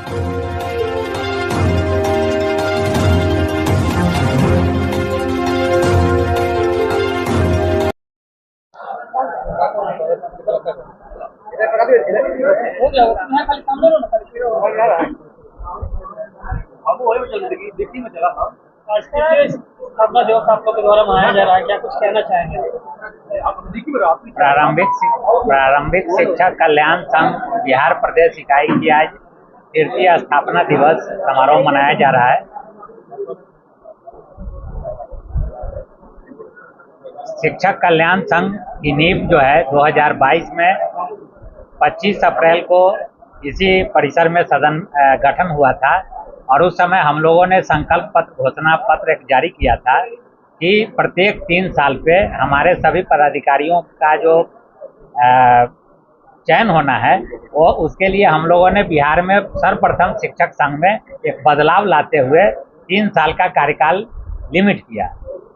स्थापना दिवस आप लोग के द्वारा मनाया जा रहा है, क्या कुछ कहना चाहेंगे? प्रारंभिक शिक्षक कल्याण संघ बिहार प्रदेश इकाई की आज 30वीं स्थापना दिवस समारोह मनाया जा रहा है। शिक्षक कल्याण संघ की नींव जो है 2022 में 25 अप्रैल को इसी परिसर में गठन हुआ था और उस समय हम लोगों ने संकल्प पत्र घोषणा पत्र एक जारी किया था कि प्रत्येक 3 साल पे हमारे सभी पदाधिकारियों का जो चयन होना है वो उसके लिए हम लोगों ने बिहार में सर्वप्रथम शिक्षक संघ में एक बदलाव लाते हुए 3 साल का कार्यकाल लिमिट किया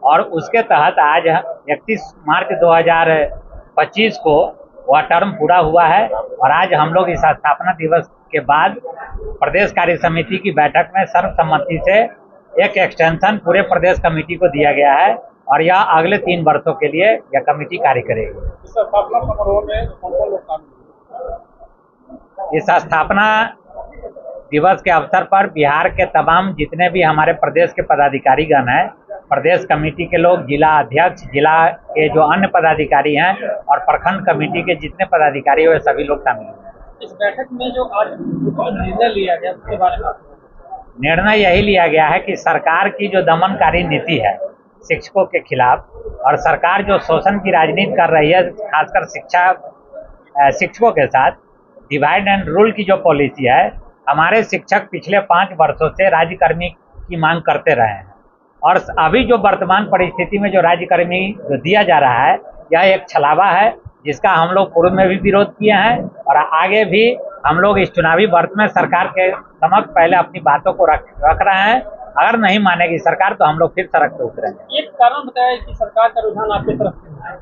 और उसके तहत आज 31 मार्च 2025 को वह टर्म पूरा हुआ है और आज हम लोग इस स्थापना दिवस के बाद प्रदेश कार्य समिति की बैठक में सर्वसम्मति से एक एक्सटेंशन पूरे प्रदेश कमेटी को दिया गया है और यह अगले 3 वर्षों के लिए यह कमेटी कार्य करेगी। इस स्थापना दिवस के अवसर पर बिहार के तमाम जितने भी हमारे प्रदेश के पदाधिकारीगण हैं, प्रदेश कमेटी के लोग, जिला अध्यक्ष, जिला के जो अन्य पदाधिकारी हैं और प्रखंड कमेटी के जितने पदाधिकारी हैं सभी लोग शामिल हैं। इस बैठक में जो आज निर्णय लिया गया उसके बारे में निर्णय यही लिया गया है कि सरकार की जो दमनकारी नीति है शिक्षकों के खिलाफ और सरकार जो शोषण की राजनीति कर रही है खासकर शिक्षकों के साथ डिवाइड एंड रूल की जो पॉलिसी है, हमारे शिक्षक पिछले 5 वर्षों से राज्यकर्मी की मांग करते रहे हैं और अभी जो वर्तमान परिस्थिति में जो राज्यकर्मी जो दिया जा रहा है यह एक छलावा है जिसका हम लोग पूर्व में भी विरोध किए हैं और आगे भी हम लोग इस चुनावी वर्ष में सरकार के समक्ष पहले अपनी बातों को रख रहे हैं। अगर नहीं मानेगी सरकार तो हम लोग फिर सड़क पर उतरेंगे। एक कारण बताया कि सरकार का रुझान आपकी तरफ से है।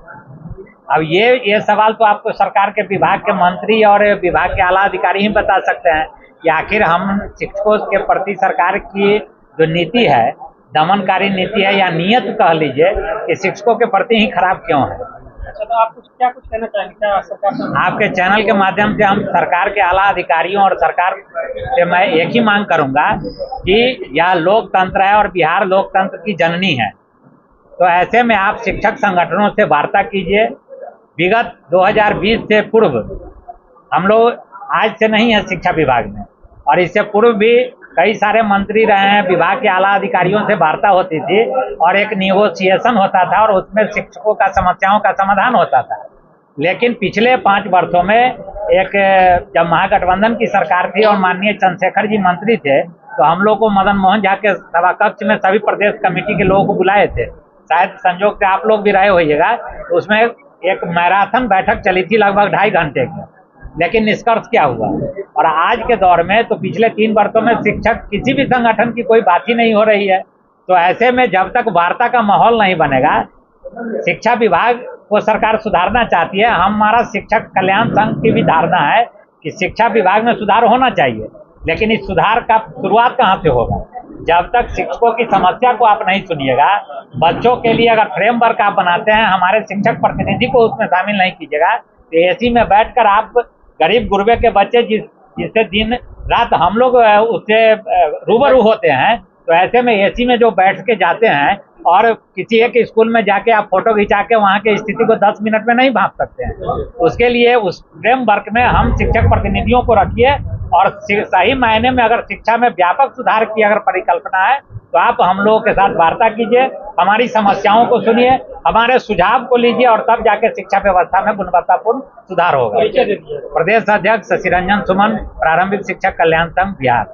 अब ये सवाल तो आपको सरकार के विभाग के मंत्री और विभाग के आला अधिकारी ही बता सकते हैं कि आखिर हम शिक्षकों के प्रति सरकार की जो नीति है, दमनकारी नीति है या नियत कह लीजिए कि शिक्षकों के प्रति ही खराब क्यों है। अच्छा, तो आप क्या कुछ कहना चाहेंगे? क्या सरकार आपके चैनल के माध्यम से हम सरकार के आला अधिकारियों और सरकार से मैं एक ही मांग करूंगा कि यह लोकतंत्र है और बिहार लोकतंत्र की जननी है, तो ऐसे में आप शिक्षक संगठनों से वार्ता कीजिए। विगत 2020 से पूर्व हम लोग आज से नहीं है शिक्षा विभाग में और इससे पूर्व भी कई सारे मंत्री रहे हैं, विभाग के आला अधिकारियों से वार्ता होती थी और एक निगोशिएशन होता था और उसमें शिक्षकों का समस्याओं का समाधान होता था। लेकिन पिछले 5 वर्षों में जब महागठबंधन की सरकार थी और माननीय चंद्रशेखर जी मंत्री थे तो हम लोग को मदन मोहन झा के सभा कक्ष में सभी प्रदेश कमेटी के लोगों को बुलाए थे, शायद संजोग से आप लोग भी रहे होइएगा। तो उसमें एक मैराथन बैठक चली थी लगभग 2.5 घंटे की, लेकिन निष्कर्ष क्या हुआ? और आज के दौर में तो पिछले 3 वर्षों में शिक्षक किसी भी संगठन की कोई बात ही नहीं हो रही है। तो ऐसे में जब तक वार्ता का माहौल नहीं बनेगा, शिक्षा विभाग को सरकार सुधारना चाहती है। हमारा शिक्षक कल्याण संघ की भी धारणा है कि शिक्षा विभाग में सुधार होना चाहिए, लेकिन इस सुधार का शुरुआत कहाँ से होगा? जब तक शिक्षकों की समस्या को आप नहीं सुनिएगा, बच्चों के लिए अगर फ्रेमवर्क आप बनाते हैं, हमारे शिक्षक प्रतिनिधि को उसमें शामिल नहीं कीजिएगा, तो एसी में बैठकर आप गरीब गुरबे के बच्चे जिससे दिन रात हम लोग उससे रूबरू होते हैं, तो ऐसे में एसी में जो बैठ के जाते हैं और किसी एक स्कूल में जाके आप फोटो खिंचा के वहाँ की स्थिति को 10 मिनट में नहीं भांप सकते हैं। उसके लिए उस फ्रेमवर्क में हम शिक्षक प्रतिनिधियों को रखिए और सही मायने में अगर शिक्षा में व्यापक सुधार की अगर परिकल्पना है तो आप हम लोगों के साथ वार्ता कीजिए, हमारी समस्याओं को सुनिए, हमारे सुझाव को लीजिए और तब जाके शिक्षा व्यवस्था में गुणवत्तापूर्ण सुधार होगा। प्रदेश अध्यक्ष शशि रंजन सुमन, प्रारंभिक शिक्षक कल्याण संघ बिहार।